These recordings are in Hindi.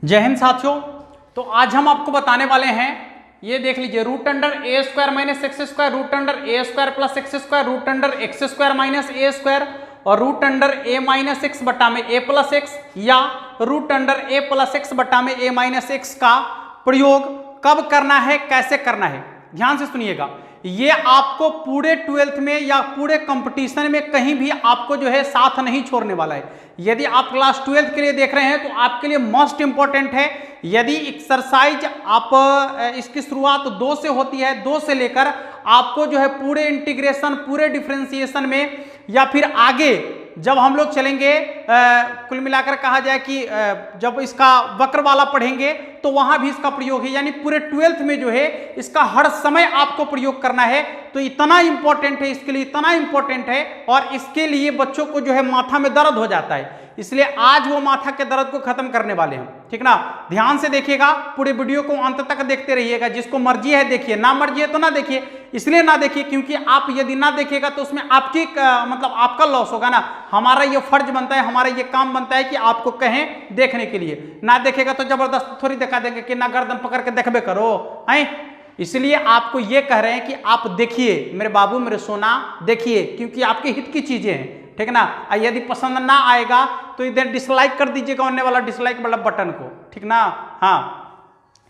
जय हिंद साथियों। तो आज हम आपको बताने वाले हैं, ये देख लीजिए, root under A square minus x square, root under A square plus X square, root under X square minus A square और root under A minus X बटा में ए प्लस एक्स या root under A plus X बटा में ए माइनस एक्स का प्रयोग कब करना है, कैसे करना है, ध्यान से सुनिएगा। ये आपको पूरे 12th में या पूरे कंपटीशन में कहीं भी आपको जो है साथ नहीं छोड़ने वाला है। यदि आप क्लास 12th के लिए देख रहे हैं तो आपके लिए मोस्ट इंपॉर्टेंट है। यदि एक्सरसाइज आप इसकी शुरुआत 2 से होती है, 2 से लेकर आपको जो है पूरे इंटीग्रेशन, पूरे डिफरेंशिएशन में या फिर आगे जब हम लोग चलेंगे, कुल मिलाकर कहा जाए कि जब इसका वक्र वाला पढ़ेंगे तो वहां भी इसका प्रयोग है। यानी पूरे 12th में जो है इसका हर समय आपको प्रयोग करना है। तो इतना इंपॉर्टेंट है, इसके लिए इतना इंपॉर्टेंट है और इसके लिए बच्चों को जो है माथा में दर्द हो जाता है, इसलिए आज वो माथा के दर्द को खत्म करने वाले हैं। ठीक ना, ध्यान से देखिएगा, पूरे वीडियो को अंत तक देखते रहिएगा। जिसको मर्जी है देखिए, ना मर्जी है तो ना देखिए। इसलिए ना देखिए क्योंकि आप यदि ना देखिएगा तो उसमें आपकी मतलब आपका लॉस होगा ना। हमारा ये फर्ज बनता है, हमारा ये काम बनता है कि आपको कहें देखने के लिए। ना देखेगा तो जबरदस्त थोड़ी दिखा देंगे कि ना गर्दन पकड़ के देखबे करो हैं। इसलिए आपको ये कह रहे हैं कि आप देखिए मेरे बाबू, मेरे सोना, देखिए, क्योंकि आपके हित की चीजें हैं। ठीक ना, यदि पसंद ना आएगा तो इधर डिसलाइक कर दीजिएगा, अन्य वाला डिसलाइक वाला बटन को। ठीक ना, हाँ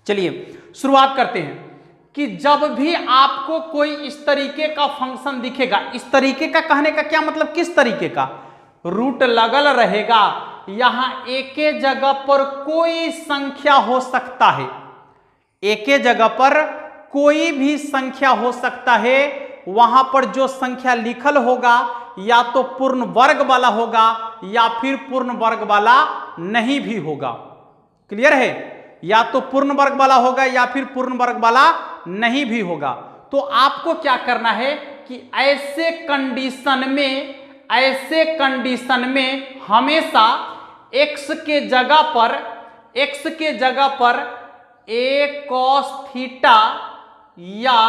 चलिए शुरुआत करते हैं कि जब भी आपको कोई इस तरीके का फंक्शन दिखेगा, इस तरीके का कहने का क्या मतलब, किस तरीके का, रूट लगल रहेगा, यहां एक जगह पर कोई संख्या हो सकता है, एक जगह पर कोई भी संख्या हो सकता है। वहां पर जो संख्या लिखल होगा या तो पूर्ण वर्ग वाला होगा या फिर पूर्ण वर्ग वाला नहीं भी होगा। क्लियर है, या तो पूर्ण वर्ग वाला होगा या फिर पूर्ण वर्ग वाला नहीं भी होगा। तो आपको क्या करना है कि ऐसे कंडीशन में हमेशा x के जगह पर a cos थीटा या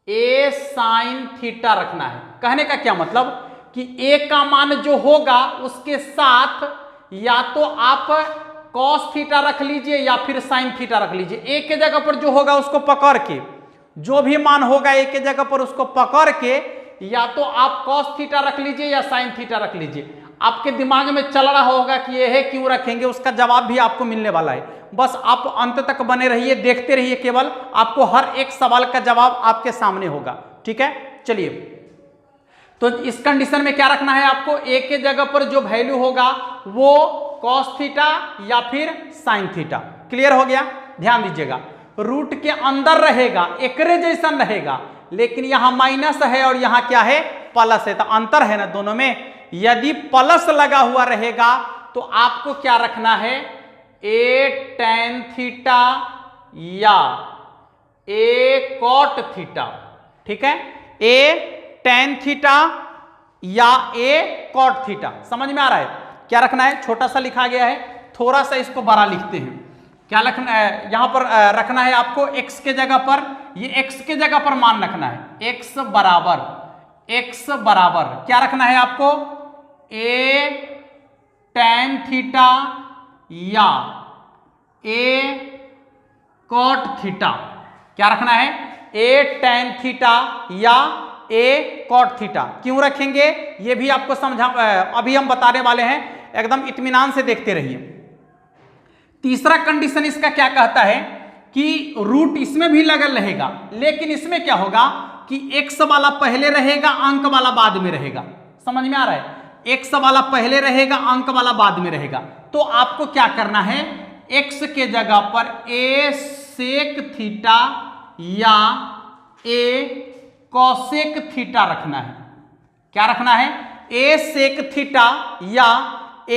a sin थीटा रखना है। कहने का क्या मतलब कि a का मान जो होगा उसके साथ या तो आप cos थीटा रख लीजिए या फिर sin थीटा रख लीजिए। a के जगह पर जो होगा उसको पकड़ के, जो भी मान होगा a के जगह पर उसको पकड़ के या तो आप cos थीटा रख लीजिए या sin थीटा रख लीजिए। आपके दिमाग में चल रहा होगा कि यह है क्यों रखेंगे, उसका जवाब भी आपको मिलने वाला है। बस आप अंत तक बने रहिए, देखते रहिए, केवल आपको हर एक सवाल का जवाब आपके सामने होगा। ठीक है, चलिए। तो इस कंडीशन में क्या रखना है आपको, a के जगह पर जो वैल्यू होगा वो cos थीटा या फिर sin थीटा। क्लियर हो गया, ध्यान दीजिएगा। रूट के अंदर रहेगा, एकरे जैसा रहेगा, लेकिन यहां माइनस है और यहां क्या है, प्लस है, तो अंतर है ना दोनों में। यदि प्लस लगा हुआ रहेगा तो आपको क्या रखना है, a tan थीटा या a cot थीटा। ठीक है, a tan थीटा या a cot थीटा। समझ में आ रहा है क्या रखना है? छोटा सा लिखा गया है, थोड़ा सा इसको बड़ा लिखते हैं। क्या रखना है यहां पर, रखना है आपको x के जगह पर, ये x के जगह पर मान रखना है, x बराबर क्या रखना है आपको, a tan थीटा या a cot थीटा। क्या रखना है, a tan थीटा या a cot थीटा। क्यों रखेंगे ये भी आपको समझा, अभी हम बताने वाले हैं, एकदम इत्मीनान से देखते रहिए। तीसरा कंडीशन इसका क्या कहता है कि रूट इसमें भी लगल रहेगा, लेकिन इसमें क्या होगा कि x वाला पहले रहेगा, अंक वाला बाद में रहेगा। समझ में आ रहा है, x वाला पहले रहेगा, अंक वाला बाद में रहेगा। तो आपको क्या करना है, x के जगह पर a sec थीटा या a cosec थीटा रखना है। क्या रखना है, a sec थीटा या a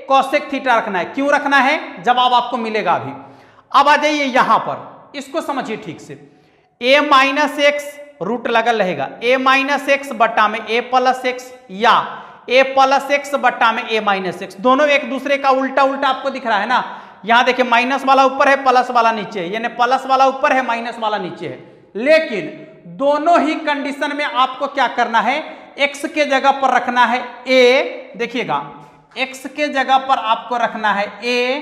cosec थीटा रखना है। क्यों रखना है, जवाब आपको मिलेगा अभी। अब आ जाइए यहां पर, इसको समझिए ठीक से। a माइनस एक्स रूट लगल रहेगा, a माइनस एक्स बटा में a प्लस एक्स या a प्लस एक्स बटा में a माइनस एक्स। दोनों एक दूसरे का उल्टा उल्टा आपको दिख रहा है ना। यहां देखिए, माइनस वाला ऊपर है, प्लस वाला नीचे है, यानी प्लस वाला ऊपर है, माइनस वाला नीचे है। लेकिन दोनों ही कंडीशन में आपको क्या करना है, x के जगह पर रखना है a, देखिएगा x के जगह पर आपको रखना है a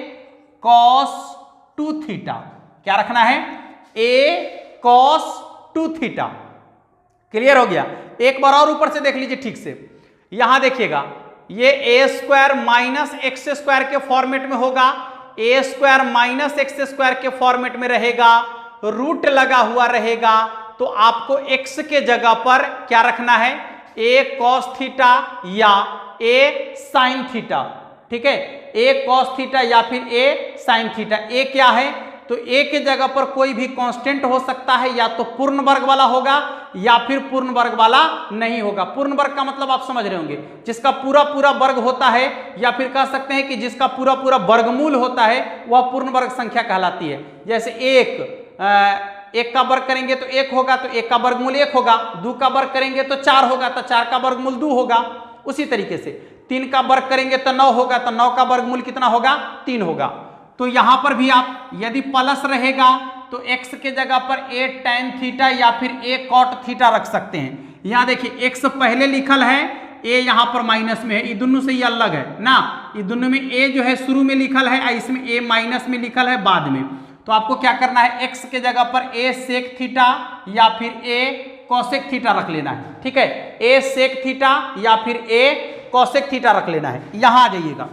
कॉस 2 थीटा। क्या रखना है? a cos 2 theta. क्लियर हो गया? एक बार और ऊपर से देख लीजिए ठीक से, यहां देखिएगा ये a square minus x square के फॉर्मेट में होगा, a square minus x square के फॉर्मेट में रहेगा, रूट लगा हुआ रहेगा, तो आपको x के जगह पर क्या रखना है? a cos थीटा या a sin थीटा। ठीक है, a cos थीटा या फिर a sin थीटा। a क्या है? तो a के जगह पर कोई भी कांस्टेंट हो सकता है, या तो पूर्ण वर्ग वाला होगा या फिर पूर्ण वर्ग वाला नहीं होगा। पूर्ण वर्ग का मतलब आप समझ रहे होंगे, जिसका पूरा पूरा वर्ग होता है, या फिर कह सकते हैं कि जिसका पूरा पूरा वर्गमूल होता है, वह पूर्ण वर्ग संख्या कहलाती है। जैसे एक का वर्ग करेंगे तो 1 होगा, तो 1 का वर्गमूल 1 होगा। 2 का वर्ग करेंगे तो 4 होगा, तो 4 का वर्गमूल 2 होगा। उसी तरीके से 3 का वर्ग करेंगे तो 9 होगा, तो 9 का वर्गमूल कितना होगा? 3 होगा। तो यहां पर भी आप यदि प्लस रहेगा तो x के जगह पर a tan थीटा या फिर a cot थीटा रख सकते हैं। यहां देखिए x पहले लिखल है, a यहां पर माइनस में है, ये दोनों से ये अलग है ना, ये दोनों में a जो है शुरू में लिखल है, इसमें a माइनस में लिखल है बाद में। तो आपको क्या करना है? x के जगह पर a sec थीटा या फिर a cosec थीटा रख लेना है। ठीक है, a sec थीटा या फिर a cosec थीटा रख लेना है। यहां आ जाइएगा,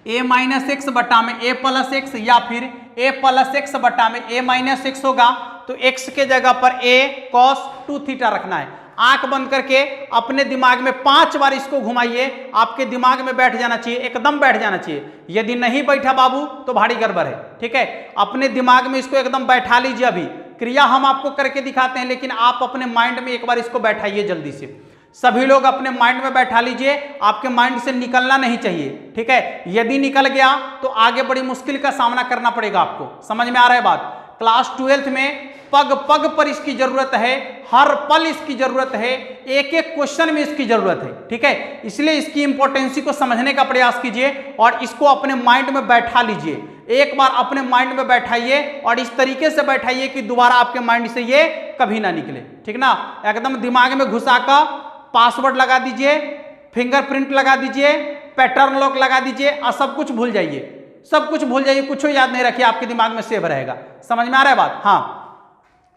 a माइनस एक्स बटा में a प्लस एक्स या फिर a प्लस एक्स बटा में a माइनस एक्स होगा, तो x के जगह पर a cos 2 थीटा रखना है। आंख बंद करके अपने दिमाग में 5 बार इसको घुमाइए, आपके दिमाग में बैठ जाना चाहिए, एकदम बैठ जाना चाहिए। यदि नहीं बैठा बाबू तो भारी गड़बड़ है। ठीक है, अपने दिमाग में इसको एकदम बैठा लीजिए। अभी क्रिया हम आपको करके दिखाते हैं, लेकिन आप अपने माइंड में एक बार इसको बैठाइए जल्दी से। सभी लोग अपने माइंड में बैठा लीजिए, आपके माइंड से निकलना नहीं चाहिए। ठीक है, यदि निकल गया तो आगे बड़ी मुश्किल का सामना करना पड़ेगा आपको। समझ में आ रहा है बात? क्लास 12th में पग पग पर इसकी जरूरत है, हर पल इसकी जरूरत है, एक एक क्वेश्चन में इसकी जरूरत है। ठीक है, इसलिए इसकी इंपॉर्टेंसी को समझने का प्रयास कीजिए और इसको अपने माइंड में बैठा लीजिए। एक बार अपने माइंड में बैठाइए और इस तरीके से बैठाइए कि दोबारा आपके माइंड से ये कभी ना निकले। ठीक ना, एकदम दिमाग में घुसाकर पासवर्ड लगा दीजिए, फिंगरप्रिंट लगा दीजिए, पैटर्न लॉक लगा दीजिए और सब कुछ भूल जाइए। सब कुछ भूल जाइए, कुछ याद नहीं रखिए, आपके दिमाग में सेव रहेगा। समझ में आ रहा है बात? हाँ,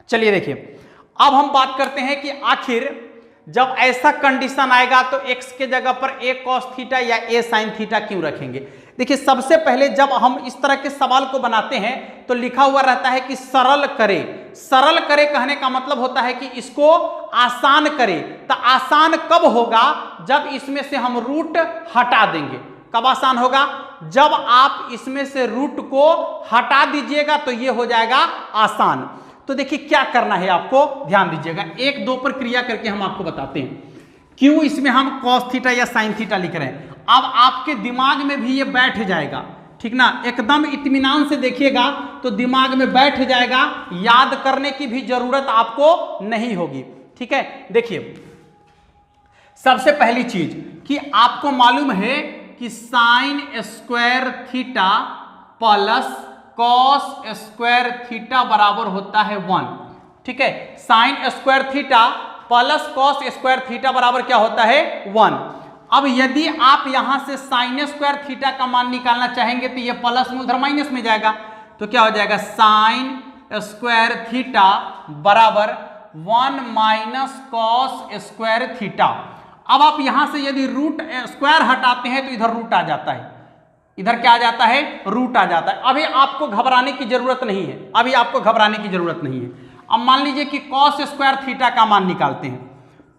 चलिए देखिए, अब हम बात करते हैं कि आखिर जब ऐसा कंडीशन आएगा तो x के जगह पर a cos थीटा या a sin थीटा क्यों रखेंगे? देखिए, सबसे पहले जब हम इस तरह के सवाल को बनाते हैं तो लिखा हुआ रहता है कि सरल करे। सरल करे कहने का मतलब होता है कि इसको आसान करे। तो आसान कब होगा? जब इसमें से हम रूट हटा देंगे। कब आसान होगा? जब आप इसमें से रूट को हटा दीजिएगा तो ये हो जाएगा आसान। तो देखिए क्या करना है आपको, ध्यान दीजिएगा। 1-2 पर क्रिया करके हम आपको बताते हैं क्यों इसमें हम cos थीटा या sin थीटा लिख रहे हैं। अब आपके दिमाग में भी ये बैठ जाएगा। ठीक ना, एकदम इत्मीनान से देखिएगा तो दिमाग में बैठ जाएगा, याद करने की भी जरूरत आपको नहीं होगी। ठीक है, देखिए सबसे पहली चीज कि आपको मालूम है कि sign square theta plus cos square theta बराबर होता है 1। ठीक है, sign square theta plus cos square theta बराबर क्या होता है? 1। अब यदि आप यहां से साइन स्क्वायर थीटा का मान निकालना चाहेंगे तो ये प्लस मूलधन माइनस में जाएगा, तो क्या हो जाएगा? साइन स्क्वायर थीटा बराबर 1 माइनस कॉस स्क्वायर थीटा। अब आप यहां से यदि रूट स्क्वायर हटाते हैं तो इधर रूट आ जाता है, इधर क्या आ जाता है? रूट आ जाता है। अभी आपको घबराने की जरूरत नहीं है, अभी आपको घबराने की जरूरत नहीं है। अब मान लीजिए कि कॉस स्क्वायर थीटा का मान निकालते हैं,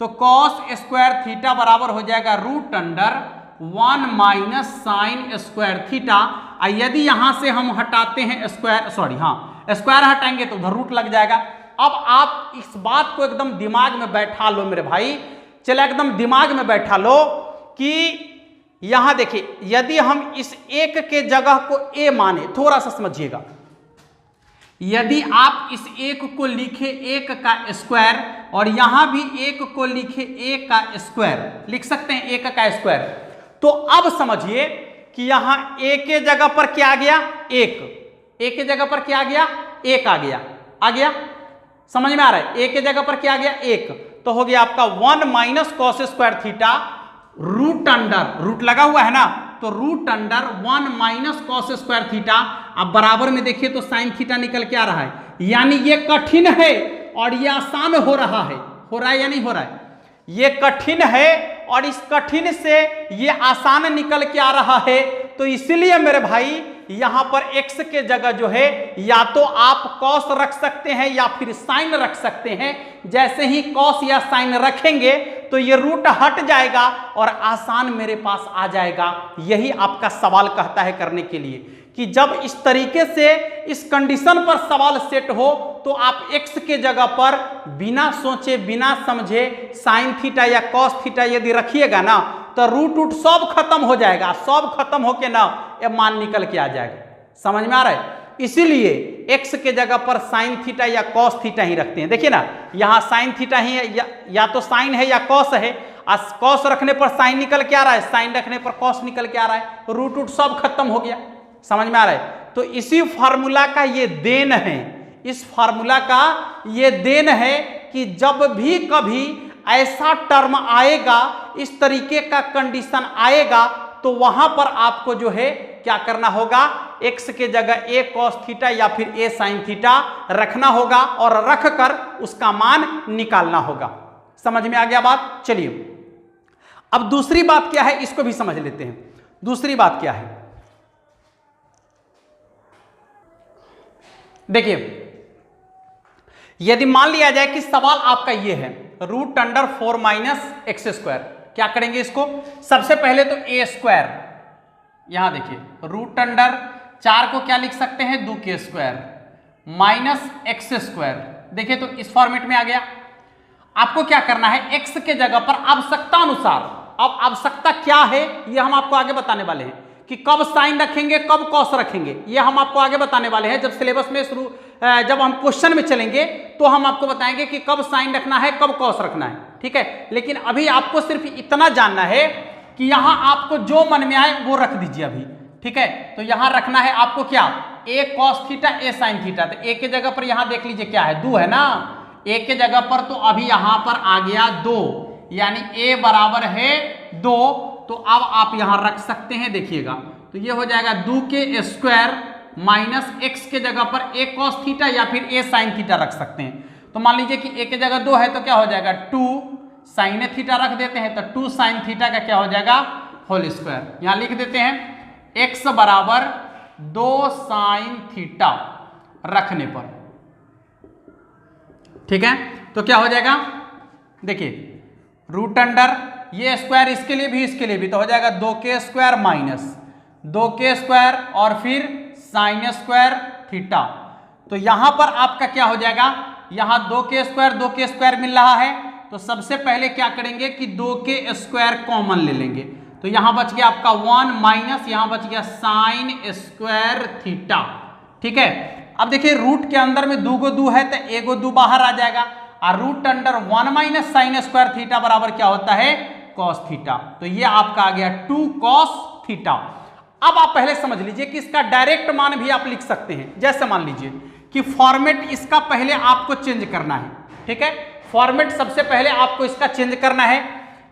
तो कॉस स्क्वायर थीटा बराबर हो जाएगा root under 1 minus sine square theta. यदि यहां से हम हटाते हैं स्क्वायर, स्क्वायर हटाएंगे तो उधर रूट लग जाएगा। अब आप इस बात को एकदम दिमाग में बैठा लो मेरे भाई, चलो एकदम दिमाग में बैठा लो कि यहां देखिए, यदि हम इस एक के जगह को a माने, थोड़ा सा समझिएगा, यदि आप इस एक को लिखे 1 का स्क्वायर और यहां भी 1 को लिखे 1 का स्क्वायर, लिख सकते हैं 1 का स्क्वायर, तो अब समझिए कि यहां a के जगह पर क्या आ गया? 1। a के जगह पर क्या आ गया? 1 आ गया। आ गया? समझ में आ रहा है? a के जगह पर क्या आ गया? 1। तो हो गया आपका 1 minus cos square theta root under, root लगा हुआ है ना, तो root under 1 minus cos square theta. अब बराबर में देखिए तो साइन थीटा निकल के आ रहा है, यानी ये कठिन है और ये आसान हो रहा है। हो रहा है या नहीं हो रहा है? ये कठिन है और इस कठिन से ये आसान निकल के आ रहा है। तो इसलिए मेरे भाई यहां पर x के जगह जो है या तो आप cos रख सकते हैं या फिर साइन रख सकते हैं। जैसे ही cos या साइन रखेंगे तो ये रूट हट जाएगा और आसान मेरे पास आ जाएगा। यही आपका सवाल कहता है करने के लिए कि जब इस तरीके से इस कंडीशन पर सवाल सेट हो तो आप x के जगह पर बिना सोचे बिना समझे साइन थीटा या cos थीटा यदि रखिएगा ना तो रूट सब खत्म हो जाएगा, सब खत्म होके ना ये मान निकल के आ जाएगा। समझ में आ रहा है? इसीलिए x के जगह पर साइन थीटा या cos थीटा ही रखते हैं। देखिए ना यहाँ साइन थीटा ही है, या तो साइन है या cos है। cos रखने पर साइन निकल के आ रहा है, साइन रखने पर cos निकल के आ रहा है, रूट सब खत्म हो गया। समझ में आ रहा है? तो इसी फार्मूला का ये देन है, इस फार्मूला का ये देन है कि जब भी कभी ऐसा टर्म आएगा, इस तरीके का कंडीशन आएगा तो वहां पर आपको जो है क्या करना होगा, x के जगह a cos थीटा या फिर a sin थीटा रखना होगा और रख कर उसका मान निकालना होगा। समझ में आ गया बात? चलिए अब दूसरी बात क्या है इसको भी समझ लेते हैं। दूसरी बात क्या है, देखिए यदि मान लिया जाए कि सवाल आपका ये है root under 4 minus x square, क्या करेंगे इसको? सबसे पहले तो a स्क्वायर, यहां देखिए रूट अंडर 4 को क्या लिख सकते हैं, 2k square minus x square. देखिए तो इस फॉर्मेट में आ गया। आपको क्या करना है, x के जगह पर आवश्यकता अनुसार, अब आवश्यकता क्या है ये हम आपको आगे बताने वाले हैं कि कब साइन रखेंगे कब कॉस रखेंगे, ये हम आपको आगे बताने वाले हैं। जब सिलेबस में शुरू जब हम क्वेश्चन में चलेंगे तो हम आपको बताएंगे कि कब साइन रखना है कब कॉस रखना है, ठीक है। लेकिन अभी आपको सिर्फ इतना जानना है कि यहां आपको जो मन में आए वो रख दीजिए अभी, ठीक है। तो यहां रखना है आपको क्या, a cos theta a sin theta. तो a के जगह पर यहां देख लीजिए क्या है, 2 है ना, a के जगह पर तो अभी यहां पर आ गया 2, यानी a बराबर है 2। तो अब आप यहां रख सकते हैं, देखिएगा तो ये हो जाएगा 2k स्क्वायर माइनस x के जगह पर a cos थीटा या फिर a sin थीटा रख सकते हैं। तो मान लीजिए कि a के जगह 2 है तो क्या हो जाएगा 2 sin थीटा रख देते हैं, तो 2 sin थीटा का क्या हो जाएगा होल स्क्वायर। यहां लिख देते हैं x बराबर 2 sin थीटा रखने पर, ठीक है। तो क्या हो जाएगा, देखिए रूट अंडर ये स्क्वायर इसके लिए भी इसके लिए भी, तो हो जाएगा 2k square minus 2k square और फिर साइन स्क्वायर थीटा। तो यहां पर आपका क्या हो जाएगा, यहां 2k स्क्वायर मिल रहा है। तो सबसे पहले क्या करेंगे कि 2k स्क्वायर कॉमन ले लेंगे, तो यहां बच गया आपका 1 माइनस यहां बच गया साइन स्क्वायर थीटा, ठीक है। अब देखिए रूट के अंदर में 2 गो 2 है तो 1 गो 2 बाहर आ जाएगा, और root under 1 minus sine square theta बराबर क्या होता है कॉस थीटा। तो ये आपका आ गया 2 कॉस थीटा। अब आप पहले समझ लीजिए कि इसका डायरेक्ट मान भी आप लिख सकते हैं। जैसे मान लीजिए कि फॉर्मेट इसका पहले आपको चेंज करना है, ठीक है। फॉर्मेट सबसे पहले आपको इसका चेंज करना है।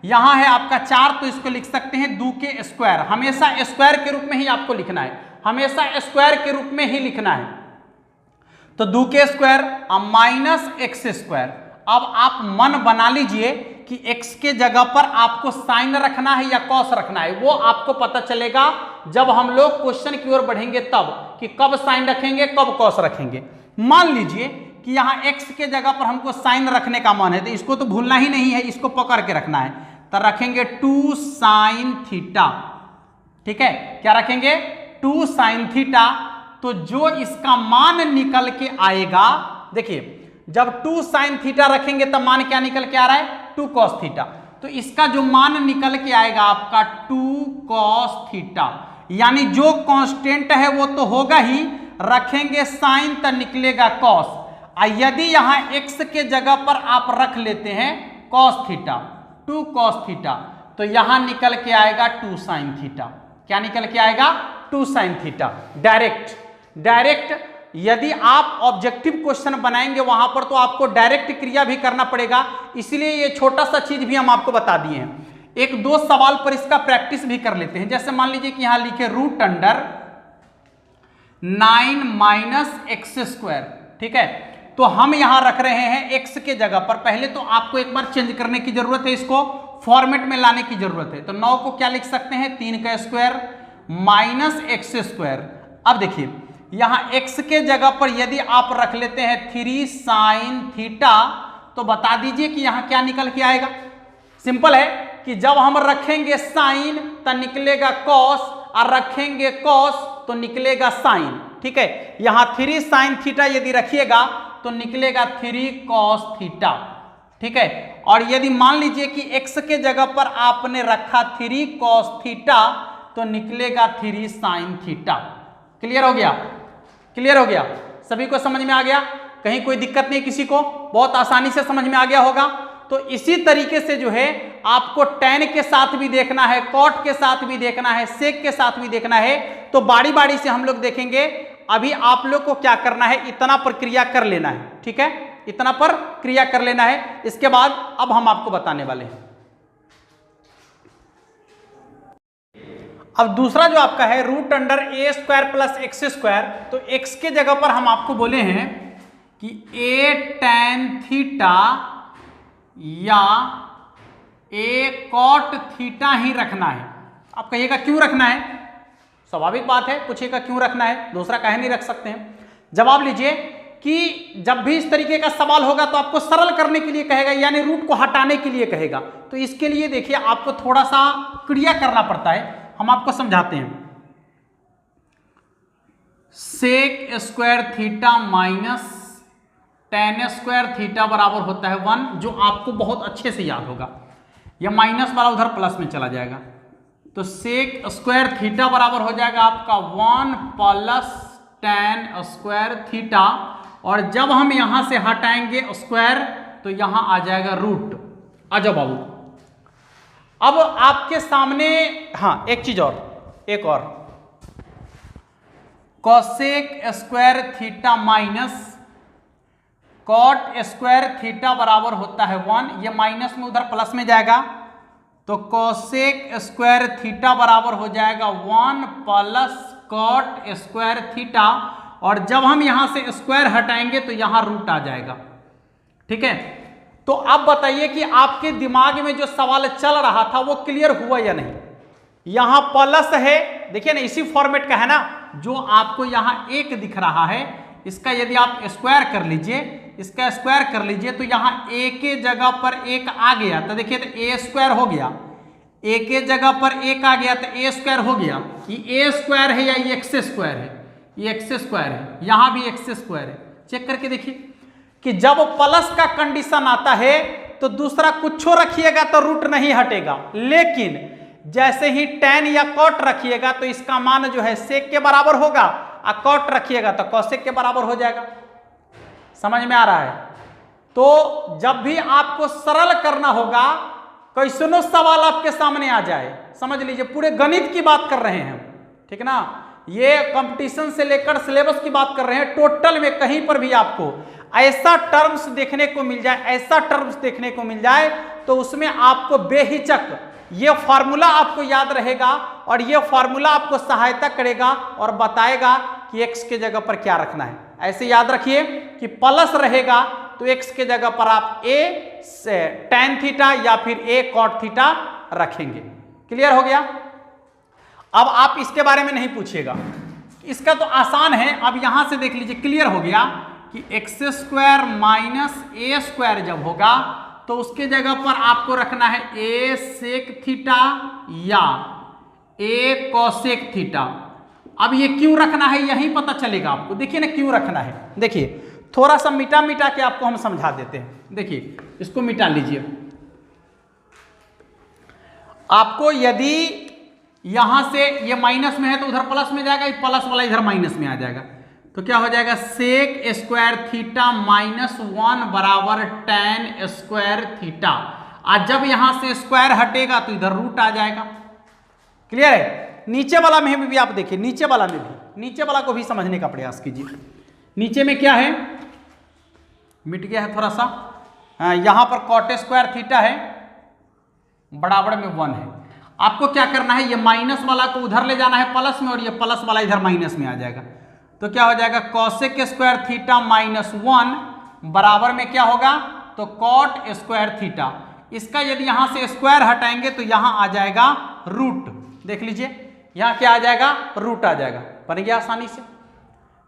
यहां है आपका 4 तो इसको लिख सकते हैं 2k स्क्वायर, हमेशा स्क्वायर के रूप में ही आपको लिखना है, हमेशा स्क्वायर के रूप में ही लिखना है। तो 2k square minus x square. अब आप मन बना लीजिए कि x के जगह पर आपको साइन रखना है या कॉस रखना है, वो आपको पता चलेगा जब हम लोग क्वेश्चन की ओर बढ़ेंगे तब, कि कब साइन रखेंगे कब कॉस रखेंगे। मान लीजिए कि यहाँ x के जगह पर हमको साइन रखने का मन है, तो इसको तो भूलना ही नहीं है, इसको पकड़ के रखना है। तो रखेंगे 2 साइन थीटा, ठीक है। क्या रखेंगे 2 साइन थीटा। तो जो इसका मान निकल के आएगा, देखिए जब 2 साइन थीटा रखेंगे तब मान क्या निकल के आ रहा है 2 कॉस थीटा। तो इसका जो मान निकल के आएगा आपका 2 कॉस थीटा, यानी जो कांस्टेंट है वो तो होगा ही, रखेंगे साइन तो निकलेगा कॉस। यदि यहां x के जगह पर आप रख लेते हैं कॉस थीटा 2 कॉस थीटा, तो यहां निकल के आएगा 2 साइन थीटा। क्या निकल के आएगा 2 साइन थीटा। डायरेक्ट यदि आप ऑब्जेक्टिव क्वेश्चन बनाएंगे वहां पर तो आपको डायरेक्ट क्रिया भी करना पड़ेगा, इसलिए ये छोटा सा चीज भी हम आपको बता दिए हैं। एक दो सवाल पर इसका प्रैक्टिस भी कर लेते हैं। जैसे मान लीजिए कि यहां लिखे root under 9 minus x square, ठीक है। तो हम यहां रख रहे हैं एक्स के जगह पर, पहले तो आपको एक बार चेंज करने की जरूरत है, इसको फॉर्मेट में लाने की जरूरत है। तो 9 को क्या लिख सकते हैं, 3 का स्क्वायर माइनस एक्स स्क्वायर। अब देखिए यहां एक्स के जगह पर यदि आप रख लेते हैं 3 साइन थीटा, तो बता दीजिए कि यहां क्या निकल के आएगा। सिंपल है कि जब हम रखेंगे साइन तो निकलेगा कॉस, और रखेंगे कॉस तो निकलेगा साइन, ठीक है। यहां 3 साइन थीटा यदि रखिएगा तो निकलेगा 3 कॉस थीटा, ठीक है। और यदि मान लीजिए कि x के जगह पर आपने रखा 3 कॉस थीटा तो निकलेगा 3 साइन थीटा। क्लियर हो गया, क्लियर हो गया, सभी को समझ में आ गया, कहीं कोई दिक्कत नहीं किसी को, बहुत आसानी से समझ में आ गया होगा। तो इसी तरीके से जो है आपको tan के साथ भी देखना है, cot के साथ भी देखना है, sec के साथ भी देखना है। तो बारी बारी से हम लोग देखेंगे। अभी आप लोग को क्या करना है, इतना पर क्रिया कर लेना है, ठीक है, इतना पर क्रिया कर लेना है। इसके बाद अब हम आपको बताने वाले हैं। अब दूसरा जो आपका है root under A square plus X square, तो एक्स के जगह पर हम आपको बोले हैं कि ए टैन थीटा या ए कॉट थीटा ही रखना है। आप कहिएगा क्यों रखना है, स्वाभाविक बात है, पूछिएगा क्यों रखना है, दूसरा काहे नहीं रख सकते हैं। जवाब लीजिए कि जब भी इस तरीके का सवाल होगा तो आपको सरल करने के लिए कहेगा, यानी रूट को हटाने के लिए कहेगा। तो इसके लिए देखिए आपको थोड़ा सा क्रिया करना पड़ता है, हम आपको समझाते हैं। Sec square theta minus tan square theta बराबर होता है 1, जो आपको बहुत अच्छे से याद होगा। यह माइनस वाला उधर प्लस में चला जाएगा, तो सेक स्क्वायर थीटा बराबर हो जाएगा आपका 1 प्लस टेन स्क्वायर थीटा। और जब हम यहां से हटाएंगे स्क्वायर तो यहां आ जाएगा रूट। आ जाओ बाबू, अब आपके सामने हाँ एक चीज और, एक और, cosec square theta minus cot square theta बराबर होता है 1, ये माइनस में उधर प्लस में जाएगा, तो कोसेक स्क्वायर थीटा बराबर हो जाएगा 1 प्लस कॉट स्क्वायर थीटा। और जब हम यहां से स्क्वायर हटाएंगे तो यहां रूट आ जाएगा, ठीक है। तो अब बताइए कि आपके दिमाग में जो सवाल चल रहा था वो क्लियर हुआ या नहीं। यहां प्लस है, देखिए ना, इसी फॉर्मेट का है ना, जो आपको यहां एक दिख रहा है, इसका यदि आप स्क्वायर कर लीजिए, इसका स्क्वायर कर लीजिए, तो यहां ए के जगह पर एक आ गया, तो देखिए तो ए स्क्वायर हो गया, ए के जगह पर एक आ गया तो ए स्क्वायर हो गया। ये ए स्क्वायर है या ये एक्स स्क्वायर है, ये एक्स स्क्वायर है, यहां भी एक्स स्क्वायर है। चेक करके देखिए कि जब प्लस का कंडीशन आता है तो दूसरा कुछ रखिएगा तो रूट नहीं हटेगा, लेकिन जैसे ही tan या cot रखिएगा तो इसका मान जो है sec के बराबर होगा, और cot रखिएगा तो cosec के बराबर हो जाएगा। समझ में आ रहा है। तो जब भी आपको सरल करना होगा, कैसनो सवाल आपके सामने आ जाए, समझ लीजिए पूरे गणित की बात कर रहे हैं, ठीक ना, ये कंपटीशन से लेकर सिलेबस की बात कर रहे हैं। टोटल में कहीं पर भी आपको ऐसा टर्म्स देखने को मिल जाए, ऐसा टर्म्स देखने को मिल जाए, तो उसमें आपको बेहिचक ये फॉर्मूला आपको याद रहेगा, और ये फॉर्मूला आपको सहायता करेगा और बताएगा कि x के जगह पर क्या रखना है। ऐसे याद रखिए कि प्लस रहेगा तो x के जगह पर आप a tan थीटा या फिर a cot थीटा रखेंगे। क्लियर हो गया। अब आप इसके बारे में नहीं पूछिएगा, इसका तो आसान है। अब यहां से देख लीजिए, क्लियर हो गया कि x square minus A square जब होगा तो उसके जगह पर आपको रखना है ए सेक थीटा या ए कोसेक थीटा। अब ये क्यों रखना है यही पता चलेगा आपको। देखिए ना क्यों रखना है, देखिए थोड़ा सा मिटा मिटा के आपको हम समझा देते हैं। देखिए इसको मिटा लीजिए। आपको यदि यहां से ये माइनस में है तो उधर प्लस में जाएगा, प्लस वाला इधर माइनस में आ जाएगा, तो क्या हो जाएगा सेक स्क्वायर थीटा माइनस 1 बराबर tan स्क्वायर थीटा। आज जब यहां से स्क्वायर हटेगा तो इधर रूट आ जाएगा। क्लियर है। नीचे वाला में भी आप देखिए, नीचे वाला में भी, नीचे वाला को भी समझने का प्रयास कीजिए। नीचे में क्या है, मिट गया है थोड़ा सा, यहां पर कॉट स्क्वायर थीटा है, बराबर में 1 है। आपको क्या करना है, ये माइनस वाला को उधर ले जाना है प्लस में और ये प्लस वाला इधर माइनस में आ जाएगा। तो क्या हो जाएगा, कॉसेक स्क्वायर थीटा माइनस 1 बराबर में क्या होगा, तो कॉट स्क्वायर थीटा। इसका यदि यहां से स्क्वायर हटाएंगे तो यहां आ जाएगा रूट। देख लीजिए यहां क्या आ जाएगा, रूट आ जाएगा। बन गया आसानी से,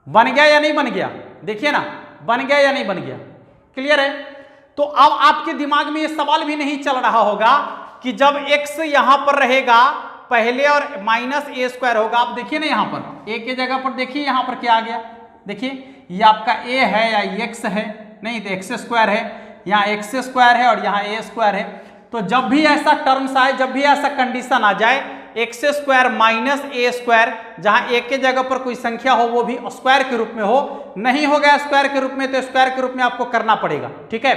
बन गया या नहीं बन गया, देखिए ना बन गया या नहीं बन गया, क्लियर है। तो अब आपके दिमाग में ये सवाल भी नहीं चल रहा होगा कि जब x यहां पर रहेगा पहले और माइनस ए स्क्वायर होगा। आप देखिए ना यहां पर a की जगह पर देखिए यहां पर क्या आ गया, देखिए ये आपका a है या x है, नहीं तो x स्क्वायर है, यहाँ x स्क्वायर है और यहाँ a स्क्वायर है। तो जब भी ऐसा टर्म्स आए, जब भी ऐसा कंडीशन आ जाए x square minus A square, जहां एक के जगह पर कोई संख्या हो वो भी स्क्वायर के रूप में हो, नहीं हो गया स्क्वायर के रूप में तो स्क्वायर के रूप में आपको करना पड़ेगा, ठीक है।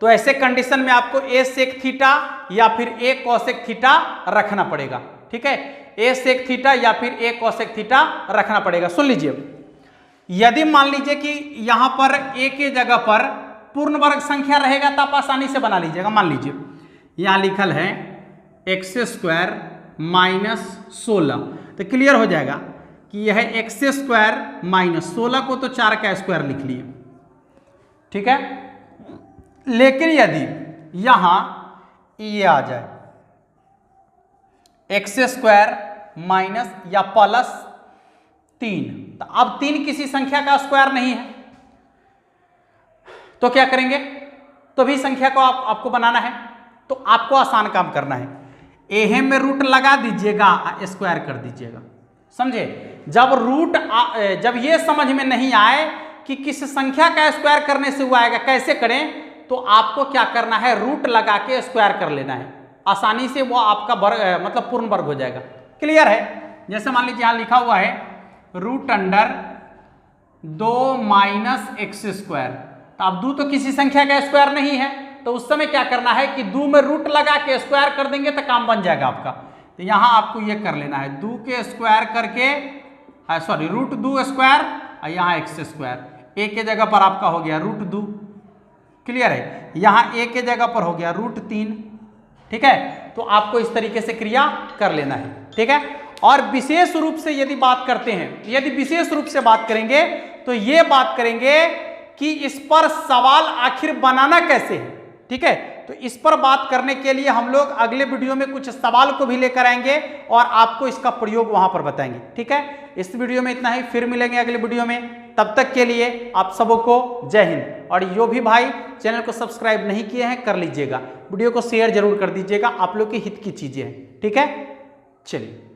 तो ऐसे कंडीशन में आपको ए सेक थीटा या फिर ए कोसेक थीटा रखना पड़ेगा, ठीक है। ए सेक थीटा या फिर ए कोसेक थीटा रखना पड़ेगा। सुन लीजिए, यदि मान लीजिए कि यहां पर ए के जगह पर पूर्ण वर्ग संख्या रहेगा तो आप आसानी से बना लीजिएगा। मान लीजिए यहां लिखल है एक्स स्क्वायर माइनस 16, तो क्लियर हो जाएगा कि यह है एक्स स्क्वायर माइनस 16 को तो 4 का स्क्वायर लिख लिए, ठीक है। लेकिन यदि यहां ये आ जाए एक्स स्क्वायर माइनस या प्लस 3, तो अब 3 किसी संख्या का स्क्वायर नहीं है, तो क्या करेंगे, तो भी संख्या को आपको बनाना है। तो आपको आसान काम करना है, एहे में रूट लगा दीजिएगा, स्क्वायर कर दीजिएगा, समझे। जब ये समझ में नहीं आए कि किस संख्या का स्क्वायर करने से हुआ आएगा, कैसे करें, तो आपको क्या करना है, रूट लगा के स्क्वायर कर लेना है, आसानी से वो आपका वर्ग मतलब पूर्ण वर्ग हो जाएगा, क्लियर है। जैसे मान लीजिए यहां लिखा हुआ है root under 2 minus x square, तो अब 2 तो किसी संख्या का स्क्वायर नहीं है, तो उस समय क्या करना है कि 2 में रूट लगा के स्क्वायर कर देंगे तो काम बन जाएगा आपका। तो यहां आपको ये कर लेना है 2 के स्क्वायर करके, सॉरी रूट 2 स्क्वायर और यहाँ एक्स स्क्वायर, ए के जगह पर आपका हो गया रूट 2, क्लियर है। यहाँ ए के जगह पर हो गया रूट 3, ठीक है। तो आपको इस तरीके से क्रिया कर लेना है, ठीक है। और विशेष रूप से यदि बात करते हैं, यदि विशेष रूप से बात करेंगे तो ये बात करेंगे कि इस पर सवाल आखिर बनाना कैसे है, ठीक है। तो इस पर बात करने के लिए हम लोग अगले वीडियो में कुछ सवाल को भी लेकर आएंगे और आपको इसका प्रयोग वहां पर बताएंगे, ठीक है। इस वीडियो में इतना ही, फिर मिलेंगे अगले वीडियो में, तब तक के लिए आप सबको जय हिंद। और जो भी भाई चैनल को सब्सक्राइब नहीं किए हैं कर लीजिएगा, वीडियो को शेयर जरूर कर दीजिएगा, आप लोग के हित की चीजें हैं, ठीक है। चलिए।